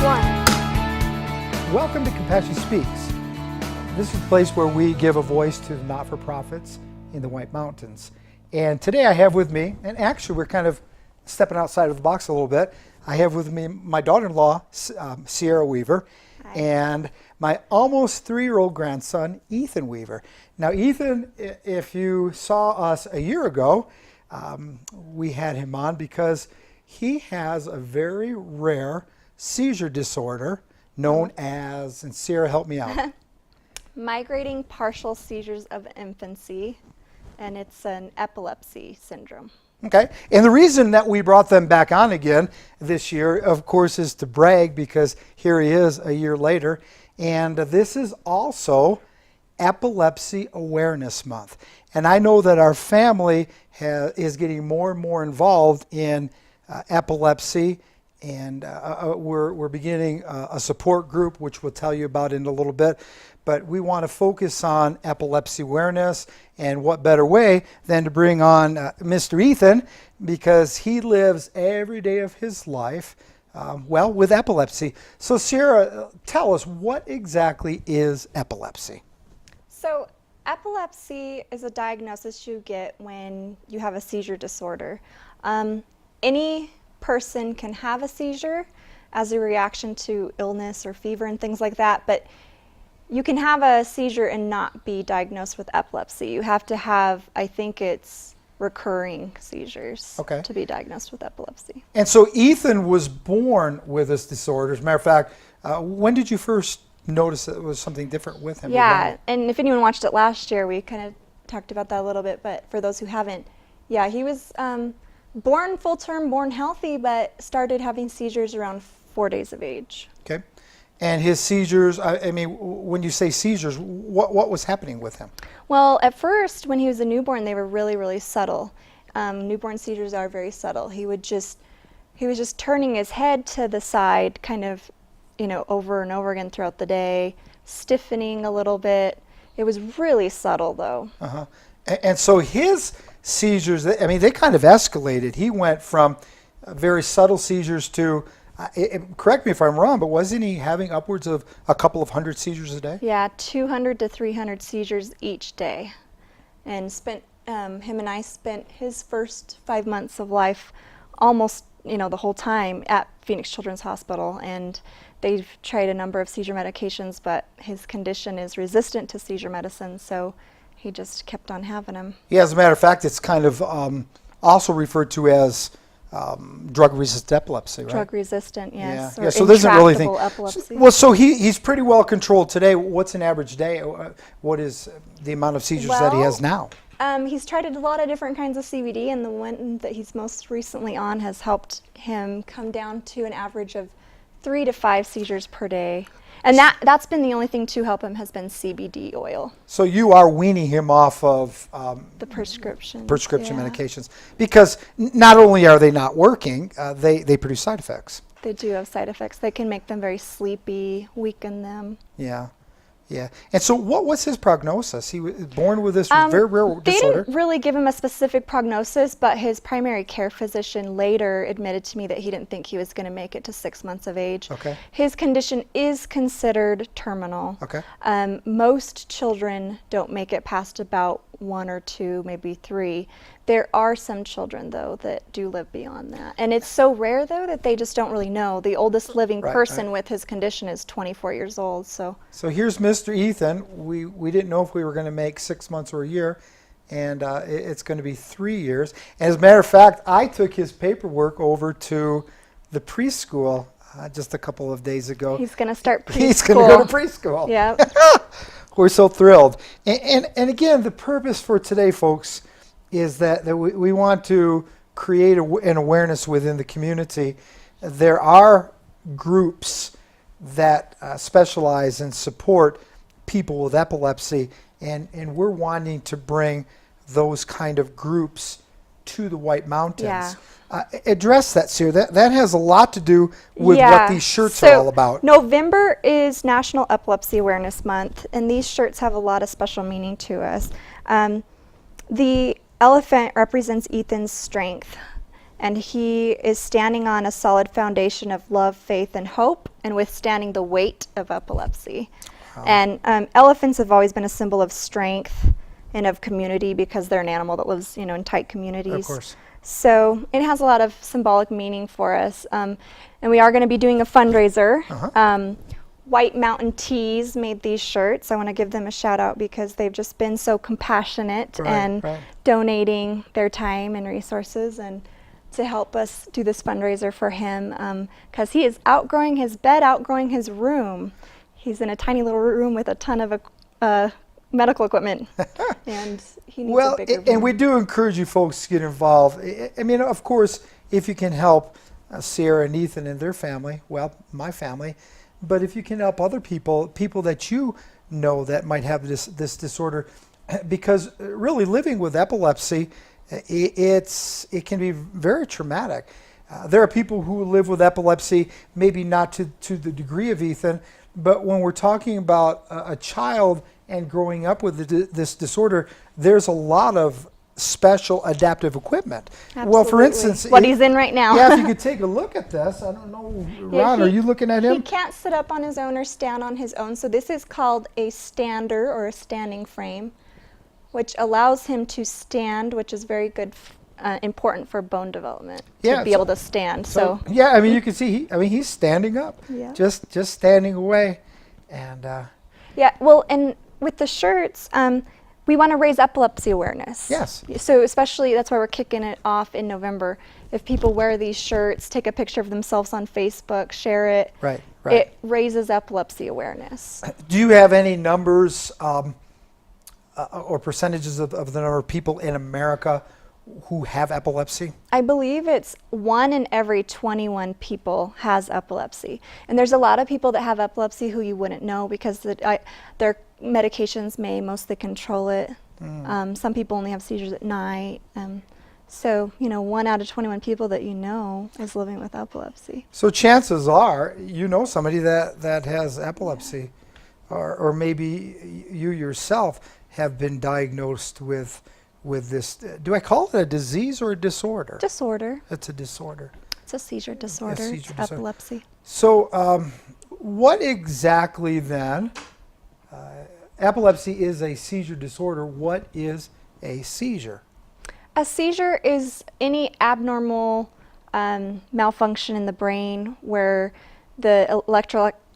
1. Welcome to Compassion Speaks. This is a place where we give a voice to the not-for-profits in the White Mountains. And today I have with me, and actually we're kind of stepping outside of the box a little bit, I have with me my daughter-in-law, Sierra Weaver, Hi. and my almost 3-year-old grandson, Ethan Weaver. Now Ethan, if you saw us a year ago, we had him on because he has a very rare seizure disorder known as, and Sierra, help me out. Migrating partial seizures of infancy, and it's an epilepsy syndrome. Okay, and the reason that we brought them back on again this year, of course, is to brag because here he is a year later, and this is also Epilepsy Awareness Month. And I know that our family is getting more and more involved in epilepsy, and we're beginning a support group, which we'll tell you about in a little bit. But we want to focus on epilepsy awareness, and what better way than to bring on Mr. Ethan, because he lives every day of his life, with epilepsy. So Sierra, tell us, what exactly is epilepsy? So epilepsy is a diagnosis you get when you have a seizure disorder. Any person can have a seizure as a reaction to illness or fever and things like that, but you can have a seizure and not be diagnosed with epilepsy. You have to have, I think it's recurring seizures to be diagnosed with epilepsy. And so Ethan was born with this disorder. As a matter of fact, when did you first notice that there was something different with him? Yeah, and if anyone watched it last year, we kind of talked about that a little bit, but for those who haven't, yeah, he was born full term, born healthy, but started having seizures around 4 days of age. Okay. And his seizures, I mean, when you say seizures, what was happening with him? Well, at first, when he was a newborn, they were really, really subtle. Newborn seizures are very subtle. He was just turning his head to the side, kind of, over and over again throughout the day, stiffening a little bit. It was really subtle, though. Uh-huh. And so his seizures, I mean, they kind of escalated. He went from very subtle seizures to, correct me if I'm wrong, but wasn't he having upwards of a couple of hundred seizures a day? Yeah, 200 to 300 seizures each day. And him and I spent his first 5 months of life almost, the whole time at Phoenix Children's Hospital. And they've tried a number of seizure medications, but his condition is resistant to seizure medicine, so he just kept on having them. Yeah, as a matter of fact, it's kind of also referred to as drug-resistant epilepsy, right? Drug-resistant, yes. Yeah. So this isn't really thing. Epilepsy. Well, so he's pretty well controlled today. What's an average day? What is the amount of seizures that he has now? He's tried a lot of different kinds of CBD, and the one that he's most recently on has helped him come down to an average of 3 to 5 seizures per day. And that's been the only thing to help him has been CBD oil. So you are weaning him off of the prescription medications, because not only are they not working, they produce side effects. They do have side effects. They can make them very sleepy, weaken them. Yeah. Yeah. And so what was his prognosis? He was born with this very rare disorder. They didn't really give him a specific prognosis, but his primary care physician later admitted to me that he didn't think he was going to make it to 6 months of age. Okay. His condition is considered terminal. Okay. Most children don't make it past about 1 or 2, maybe 3. There are some children, though, that do live beyond that. And it's so rare, though, that they just don't really know. The oldest living person with his condition is 24 years old. So here's Mr. Ethan. We didn't know if we were going to make 6 months or a year, and it's going to be 3 years. As a matter of fact, I took his paperwork over to the preschool just a couple of days ago. He's going to start preschool. He's going to go to preschool. Yeah. We're so thrilled. And again, the purpose for today, folks, is that we want to create an awareness within the community. There are groups that specialize and support people with epilepsy, and we're wanting to bring those kind of groups to the White Mountains. Yeah. Address that, Sierra. That has a lot to do with what these shirts are all about. November is National Epilepsy Awareness Month, and these shirts have a lot of special meaning to us. The elephant represents Ethan's strength, and he is standing on a solid foundation of love, faith, and hope, and withstanding the weight of epilepsy. Wow. And elephants have always been a symbol of strength and of community because they're an animal that lives, in tight communities. Of course. So it has a lot of symbolic meaning for us. And we are going to be doing a fundraiser. White Mountain Tees made these shirts. I want to give them a shout out because they've just been so compassionate and donating their time and resources and to help us do this fundraiser for him because he is outgrowing his bed, outgrowing his room. He's in a tiny little room with a ton of medical equipment, and he needs a bigger room. And we do encourage you folks to get involved. I mean, of course, if you can help Sierra and Ethan and their family, well, my family, but if you can help other people that you know that might have this disorder, because really living with epilepsy, it can be very traumatic. There are people who live with epilepsy, maybe not to the degree of Ethan, but when we're talking about a child and growing up with this disorder, there's a lot of special adaptive equipment. Absolutely. Well, for instance, what he's in right now. Yeah, if you could take a look at this. I don't know, Ron, are you looking at him? He can't sit up on his own or stand on his own, so this is called a stander or a standing frame, which allows him to stand, which is very good, important for bone development, to be able to stand. So yeah, I mean, you can see, he's standing up, just standing away, and yeah, well, and with the shirts, we want to raise epilepsy awareness. Yes. So especially, that's why we're kicking it off in November. If people wear these shirts, take a picture of themselves on Facebook, share it. Right. It raises epilepsy awareness. Do you have any numbers or percentages of the number of people in America who have epilepsy? I believe it's 1 in every 21 people has epilepsy. And there's a lot of people that have epilepsy who you wouldn't know because their medications may mostly control it. Some people only have seizures at night. So, 1 out of 21 people that you know is living with epilepsy. So chances are you know somebody that has epilepsy, or maybe you yourself have been diagnosed with this. Do I call it a disease or a disorder? Disorder. It's a disorder. It's a seizure disorder. It's epilepsy. So what exactly then, epilepsy is a seizure disorder. What is a seizure? A seizure is any abnormal malfunction in the brain where the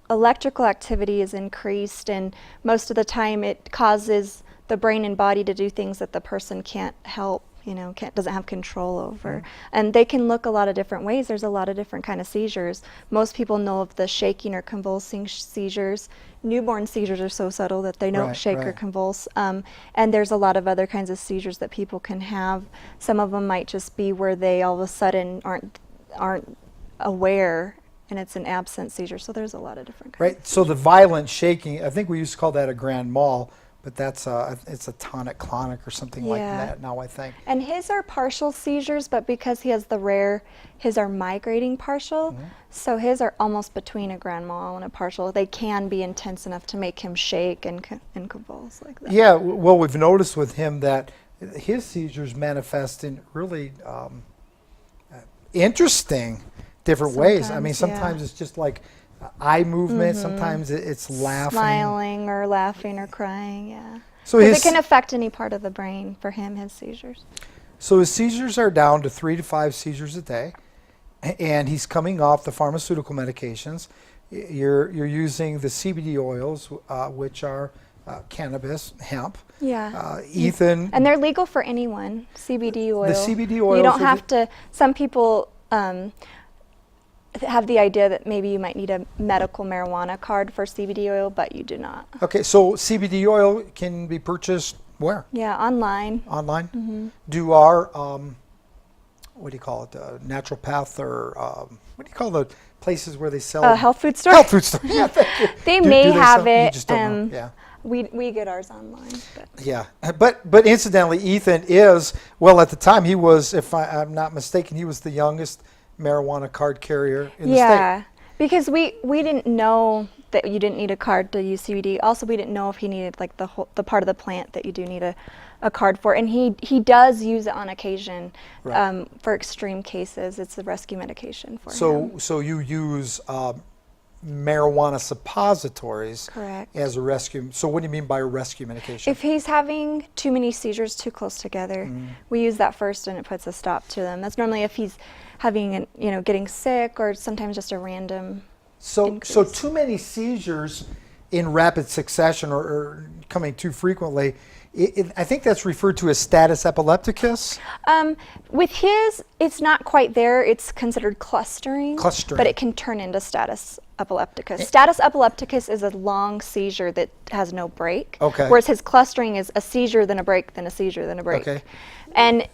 electrical activity is increased, and most of the time it causes the brain and body to do things that the person can't help, doesn't have control over. And they can look a lot of different ways. There's a lot of different kind of seizures. Most people know of the shaking or convulsing seizures. Newborn seizures are so subtle that they don't shake or convulse. And there's a lot of other kinds of seizures that people can have. Some of them might just be where they all of a sudden aren't aware, and it's an absent seizure. So there's a lot of different kinds. Right. So the violent shaking, I think we used to call that a grand mal. But it's a tonic-clonic or something like that now, I think. And his are partial seizures, but because he has his are migrating partial, so his are almost between a grand mal and a partial. They can be intense enough to make him shake and convulse like that. Yeah, well, we've noticed with him that his seizures manifest in really interesting different ways. I mean, sometimes it's just like eye movement, sometimes it's laughing. Smiling or laughing or crying, yeah. So it can affect any part of the brain for him, his seizures. So his seizures are down to 3 to 5 seizures a day, and he's coming off the pharmaceutical medications. You're using the CBD oils, which are cannabis, hemp. Yeah. Ethan. And they're legal for anyone, CBD oil. The CBD oil. You don't have to, some people have the idea that maybe you might need a medical marijuana card for CBD oil, but you do not. Okay, so CBD oil can be purchased where? Yeah, online. Online? Do our, what do you call it, naturopath, or what do you call the places where they sell? Health food store? Health food store, yeah, thank you. They may have it. You just don't know. Yeah. We get ours online. But. Yeah, but incidentally, Ethan is, well, at the time he was, if I'm not mistaken, he was the youngest marijuana card carrier in the state. Yeah, because we didn't know that you didn't need a card to use CBD. Also, we didn't know if he needed like the part of the plant that you do need a card for. And he does use it on occasion for extreme cases. It's a rescue medication for him. So you use marijuana suppositories Correct. as a rescue. So what do you mean by a rescue medication? If he's having too many seizures too close together, we use that first and it puts a stop to them. That's normally if he's having, getting sick or sometimes just a random So increase. too many seizures in rapid succession or coming too frequently, I think that's referred to as status epilepticus. With his, it's not quite there. It's considered clustering. Clustering. But it can turn into status epilepticus. Status epilepticus is a long seizure that has no break. Okay. Whereas his clustering is a seizure, then a break, then a seizure, then a break. Okay. And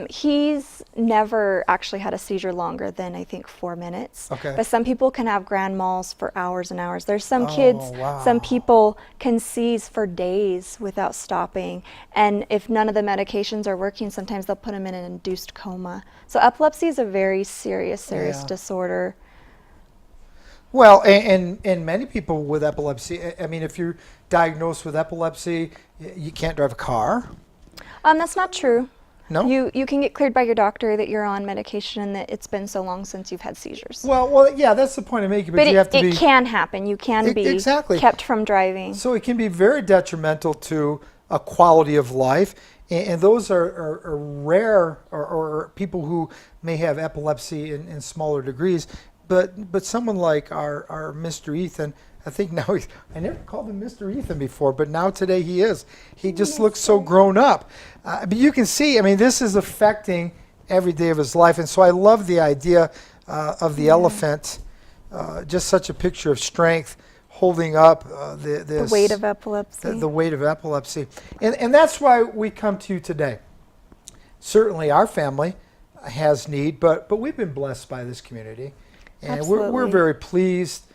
he's never actually had a seizure longer than, I think, 4 minutes. Okay. But some people can have grand mals for hours and hours. There's some kids, wow. some people can seize for days without stopping. And if none of the medications are working, sometimes they'll put them in an induced coma. So epilepsy is a very serious Yeah. disorder. Well, and many people with epilepsy, I mean, if you're diagnosed with epilepsy, you can't drive a car. That's not true. No? You can get cleared by your doctor that you're on medication and that it's been so long since you've had seizures. Well, yeah, that's the point I'm making, but you have to be... it can happen. You can be Exactly. kept from driving. So it can be very detrimental to a quality of life, and those are rare, or people who may have epilepsy in smaller degrees, but someone like our Mr. Ethan, I think now I never called him Mr. Ethan before, but now today he is. He just looks so grown up. But you can see, I mean, this is affecting every day of his life. And so I love the idea of the elephant, just such a picture of strength, holding up this, the weight of epilepsy. The weight of epilepsy. And that's why we come to you today. Certainly our family has need, but we've been blessed by this community. And we're Absolutely. very pleased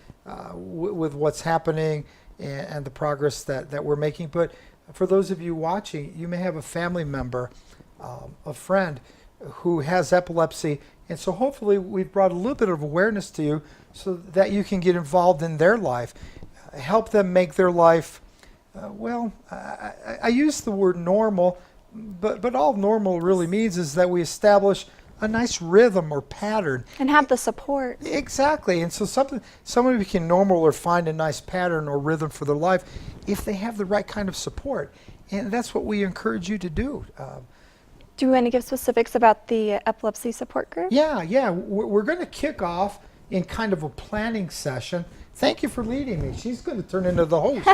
with what's happening and the progress that we're making. But for those of you watching, you may have a family member, a friend who has epilepsy. And so hopefully we've brought a little bit of awareness to you so that you can get involved in their life, help them make their life, I use the word normal, but all normal really means is that we establish a nice rhythm or pattern. And have the support. Exactly. And so somebody can normal or find a nice pattern or rhythm for their life if they have the right kind of support. And that's what we encourage you to do. Do you want to give specifics about the epilepsy support group? Yeah. We're going to kick off in kind of a planning session. Thank you for leading me. She's going to turn into the host.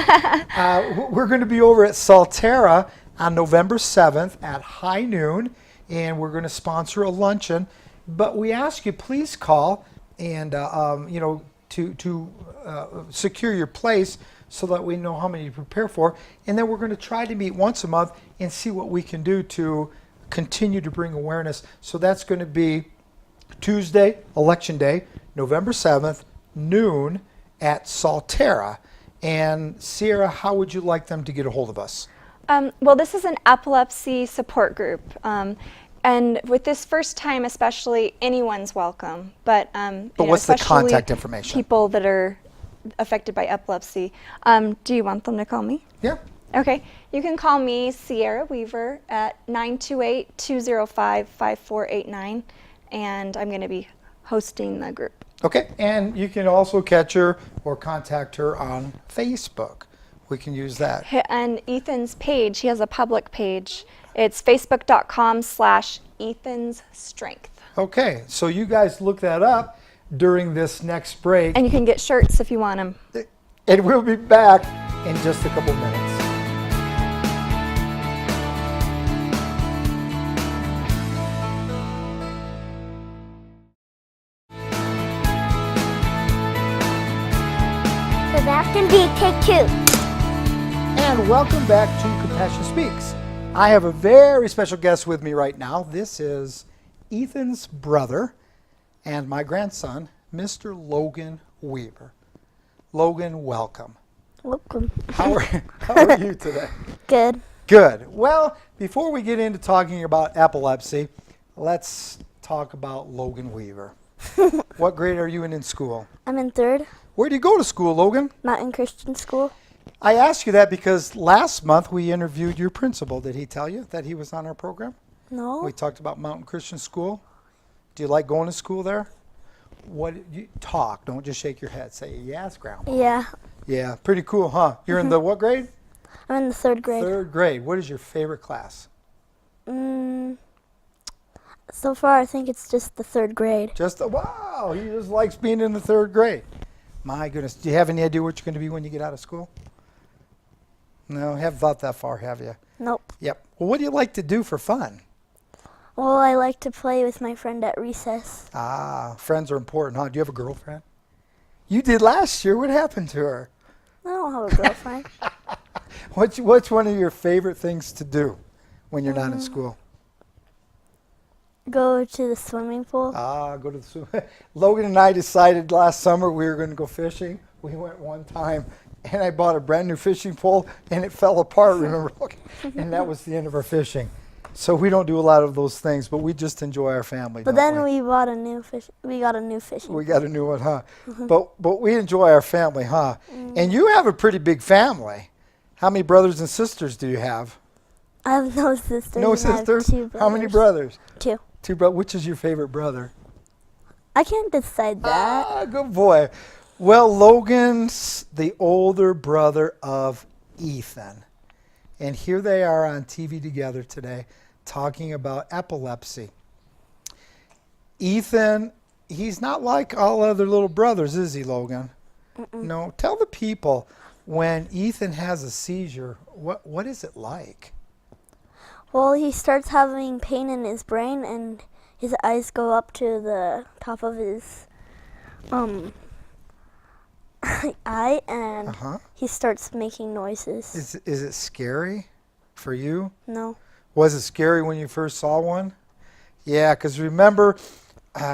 We're going to be over at Salterra on November 7th at high noon. And we're going to sponsor a luncheon, but we ask you please call and to secure your place so that we know how many to prepare for, and then we're going to try to meet once a month and see what we can do to continue to bring awareness. So that's going to be Tuesday, Election Day, November 7th, noon at Salterra. And Sierra, how would you like them to get a hold of us? Well, this is an epilepsy support group. And with this first time especially, anyone's welcome. But What's the especially contact information? people that are affected by epilepsy. Do you want them to call me? Yeah. Okay. You can call me, Sierra Weaver, at 928-205-5489. And I'm going to be hosting the group. Okay. And you can also catch her or contact her on Facebook. We can use that. And Ethan's page, he has a public page. It's facebook.com/Ethan's Strength. Okay, so you guys look that up during this next break. And you can get shirts if you want them. And we'll be back in just a couple minutes. So that can be take two. And welcome back to Compassion Speaks. I have a very special guest with me right now. This is Ethan's brother and my grandson, Mr. Logan Weaver. Logan, welcome. Welcome. How are you today? Good. Good. Well, before we get into talking about epilepsy, let's talk about Logan Weaver. What grade are you in school? I'm in third. Where do you go to school, Logan? Mountain Christian School. I asked you that because last month we interviewed your principal. Did he tell you that he was on our program? No. We talked about Mountain Christian School. Do you like going to school there? what you talk? Don't just shake your head. Say yes, Grandma. Yeah. Yeah, pretty cool, huh? You're in the what grade? I'm in the 3rd grade. 3rd grade. What is your favorite class? So far, I think it's just the 3rd grade. Wow, he just likes being in the 3rd grade. My goodness. Do you have any idea what you're going to be when you get out of school? No, haven't thought that far, have you? Nope. Yep. Well, what do you like to do for fun? Well, I like to play with my friend at recess. Ah, friends are important, huh? Do you have a girlfriend? You did last year. What happened to her? I don't have a girlfriend. What's one of your favorite things to do when you're not in school? Go to the swimming pool. Go to the swim. Logan and I decided last summer we were going to go fishing. We went one time, and I bought a brand new fishing pole, and it fell apart, remember? And that was the end of our fishing. So we don't do a lot of those things, but we just enjoy our family. But then we bought a new fish. We got a new fishing. We got a new one, huh? But we enjoy our family, huh? And you have a pretty big family. How many brothers and sisters do you have? I have no sisters. No and I have sisters? 2 brothers. How many brothers? 2. 2 brothers. Which is your favorite brother? I can't decide that. Good boy. Well, Logan's the older brother of Ethan. And here they are on TV together today talking about epilepsy. Ethan, he's not like all other little brothers, is he, Logan? No. Tell the people, when Ethan has a seizure, what is it like? Well, he starts having pain in his brain, and his eyes go up to the top of his eye, and he starts making noises. Is it scary for you? No. Was it scary when you first saw one? Yeah, because remember,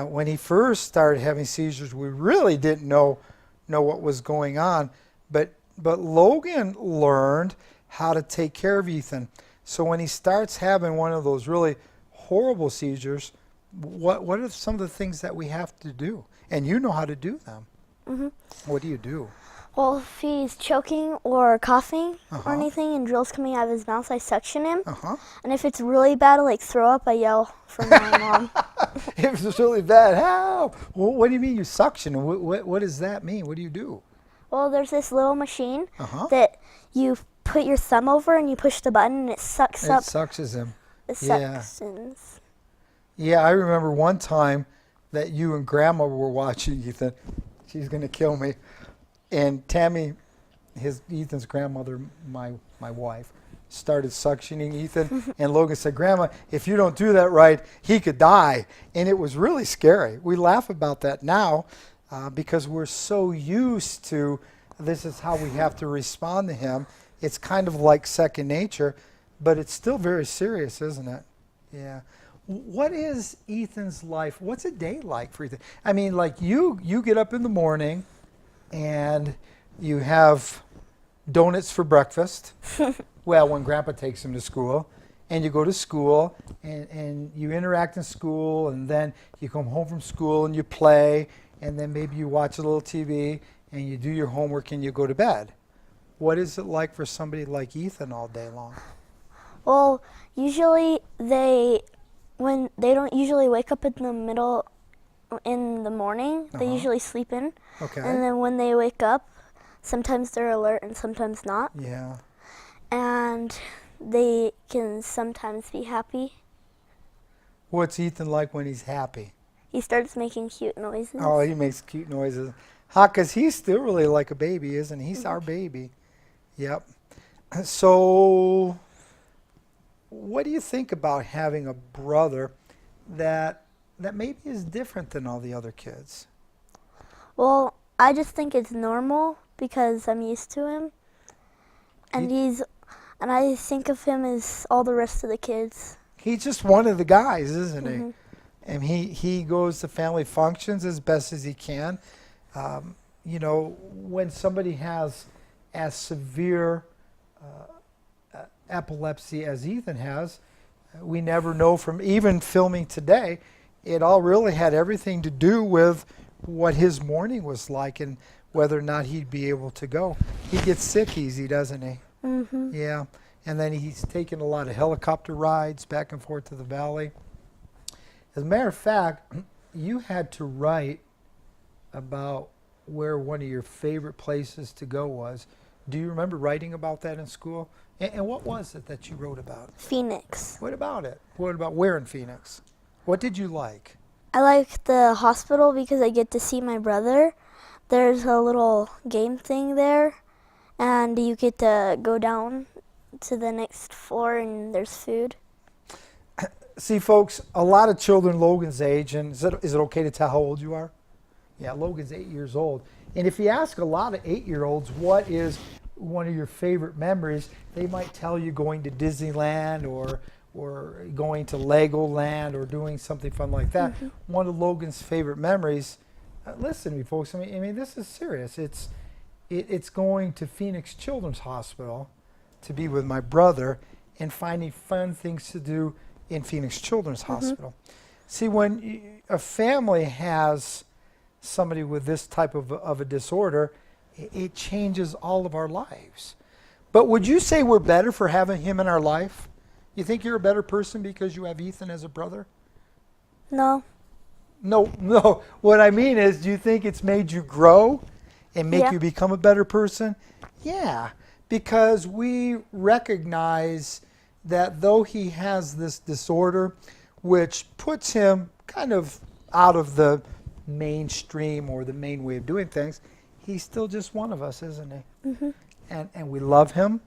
when he first started having seizures, we really didn't know what was going on. But Logan learned how to take care of Ethan. So when he starts having one of those really horrible seizures, what are some of the things that we have to do? And you know how to do them. What do you do? Well, if he's choking or coughing or anything and drill's coming out of his mouth, I suction him. And if it's really bad, like throw up, I yell for my mom. If it's really bad, how? Well, what do you mean you suction? What does that mean? What do you do? Well, there's this little machine that you put your thumb over and you push the button and it sucks up. It suctions him. It suctions. Yeah, I remember one time that you and Grandma were watching Ethan. She's going to kill me. And Tammy, Ethan's grandmother, my wife, started suctioning Ethan. And Logan said, Grandma, if you don't do that right, he could die. And it was really scary. We laugh about that now because we're so used to this is how we have to respond to him. It's kind of like second nature, but it's still very serious, isn't it? Yeah. What is Ethan's life? What's a day like for Ethan? I mean, like you get up in the morning and you have donuts for breakfast. Well, when Grandpa takes him to school, and you go to school and you interact in school, and then you come home from school and you play, and then maybe you watch a little TV and you do your homework and you go to bed. What is it like for somebody like Ethan all day long? Well, usually they don't usually wake up in the middle in the morning. They usually sleep in. Okay. And then when they wake up, sometimes they're alert and sometimes not. Yeah. And they can sometimes be happy. What's Ethan like when he's happy? He starts making cute noises. Oh, he makes cute noises. Because he's still really like a baby, isn't he? He's our baby. Yep. So what do you think about having a brother that maybe is different than all the other kids? Well, I just think it's normal because I'm used to him. And I think of him as all the rest of the kids. He's just one of the guys, isn't he? And he goes to family functions as best as he can. You know, when somebody has as severe epilepsy as Ethan has, we never know from even filming today. It all really had everything to do with what his morning was like and whether or not he'd be able to go. He gets sick easy, doesn't he? Yeah. And then he's taken a lot of helicopter rides back and forth to the valley. As a matter of fact, you had to write about where one of your favorite places to go was. Do you remember writing about that in school? And what was it that you wrote about? Phoenix. What about it? What about where in Phoenix? What did you like? I like the hospital because I get to see my brother. There's a little game thing there, and you get to go down to the next floor and there's food. See, folks, a lot of children Logan's age, and is it okay to tell how old you are? Yeah, Logan's 8 years old. And if you ask a lot of 8-year-olds what is one of your favorite memories, they might tell you going to Disneyland or going to Legoland or doing something fun like that. Mm-hmm. One of Logan's favorite memories, listen to me, folks, I mean this is serious. It's going to Phoenix Children's Hospital to be with my brother and finding fun things to do in Phoenix Children's Hospital. See, when a family has somebody with this type of a disorder, it changes all of our lives. But would you say we're better for having him in our life? You think you're a better person because you have Ethan as a brother? No. No. What I mean is, do you think it's made you grow and make Yeah. you become a better person? Yeah, because we recognize that though he has this disorder, which puts him kind of out of the mainstream or the main way of doing things, he's still just one of us, isn't he? Mm-hmm. And we love him,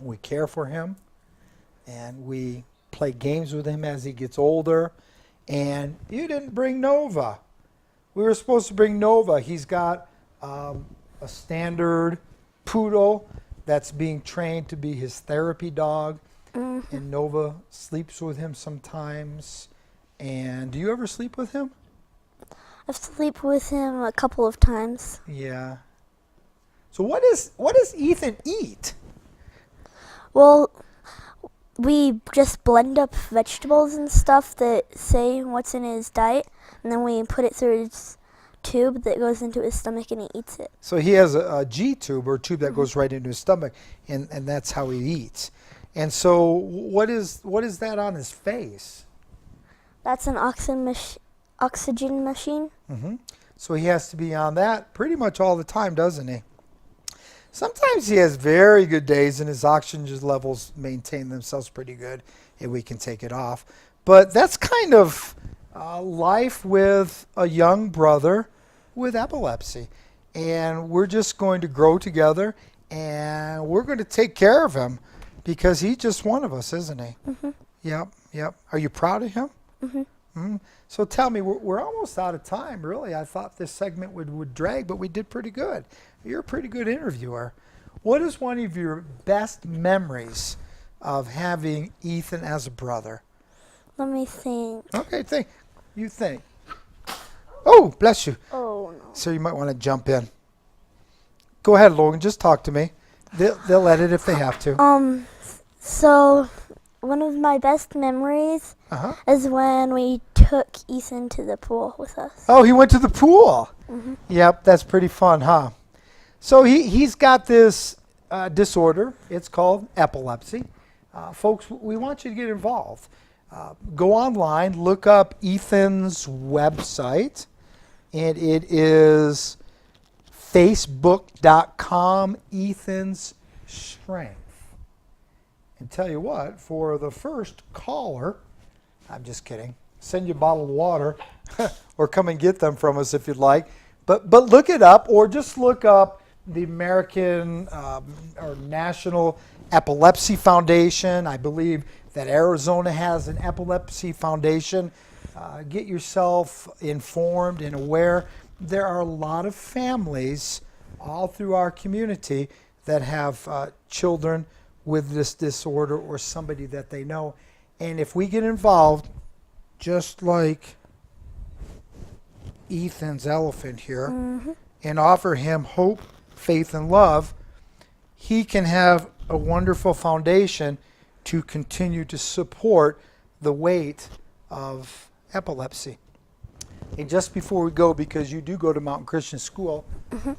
we care for him, and we play games with him as he gets older. And you didn't bring Nova. We were supposed to bring Nova. He's got a standard poodle that's being trained to be his therapy dog. Mm-hmm. And Nova sleeps with him sometimes. And do you ever sleep with him? I've slept with him a couple of times. Yeah. So what does Ethan eat? Well, we just blend up vegetables and stuff that say what's in his diet, and then we put it through his tube that goes into his stomach, and he eats it. So he has a G tube, or a tube that goes right into his stomach, and that's how he eats. And so what is that on his face? That's an oxygen machine. Mm-hmm. So he has to be on that pretty much all the time, doesn't he? Sometimes he has very good days and his oxygen levels maintain themselves pretty good and we can take it off. But that's kind of life with a young brother with epilepsy. And we're just going to grow together and we're going to take care of him because he's just one of us, isn't he? Mm-hmm. Yep. Are you proud of him? Mm-hmm. Mm-hmm. So tell me, we're almost out of time, really. I thought this segment would drag, but we did pretty good. You're a pretty good interviewer. What is one of your best memories of having Ethan as a brother? Let me think. Okay, you think. Oh, bless you. Oh, no. So you might want to jump in. Go ahead, Logan. Just talk to me. They'll edit if they have to. So one of my best memories is when we took Ethan to the pool with us. Oh, he went to the pool. Mm-hmm. Yep, that's pretty fun, huh? So he's got this disorder. It's called epilepsy. Folks, we want you to get involved. Go online, look up Ethan's website, and it is facebook.com Ethan's Strength. And tell you what, for the first caller, I'm just kidding, send you a bottle of water or come and get them from us if you'd like. But look it up, or just look up the American or National Epilepsy Foundation. I believe that Arizona has an epilepsy foundation. Get yourself informed and aware. There are a lot of families all through our community that have children with this disorder or somebody that they know. And if we get involved, just like Ethan's elephant here, and offer him hope, faith, and love, he can have a wonderful foundation to continue to support the weight of epilepsy. And just before we go, because you do go to Mountain Christian School,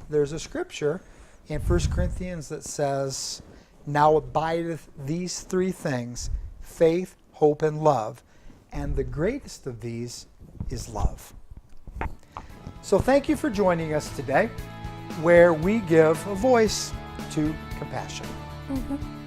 there's a scripture in 1 Corinthians that says, "Now abideth these three things, faith, hope, and love, and the greatest of these is love." So thank you for joining us today, where we give a voice to compassion. Mhm.